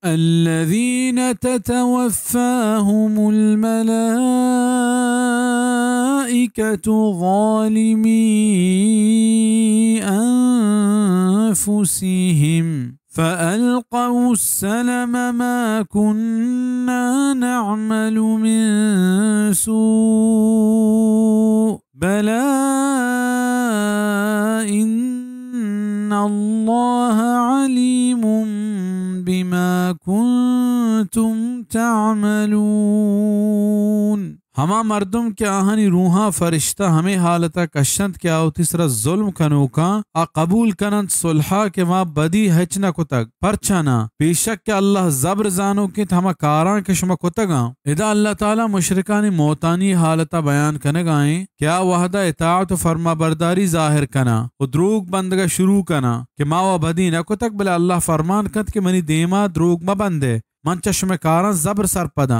الذين تتوفاهم الملائكة ظالمي أنفسهم فألقوا السلم ما كنا نعمل من سوء بلى إن الله عليم بما كنتم تعملون। हमा मर्दुम के आहनी रूहा फरिश्ता हमें हालता कशंत क्या होती सरा जुल्म कनोका आ कबूल कनंत सुलहा के माँ बदी हचना कुतक परछना बेशक के अल्लाह जबर जानो के हमा कारा के शुमा कुतगा इदा अल्लाह ताला मुशरिकानी मौतानी हालता बयान कने गाएं क्या वहदा इताअत फरमा बरदारी जाहिर कना द्रोग बंदगा शुरू कना के माँ व बदी न कुतक बले अल्लाह फरमान कत के मनी देमा द्रोग म बंदे मन चश्म कारा जबर सरपदा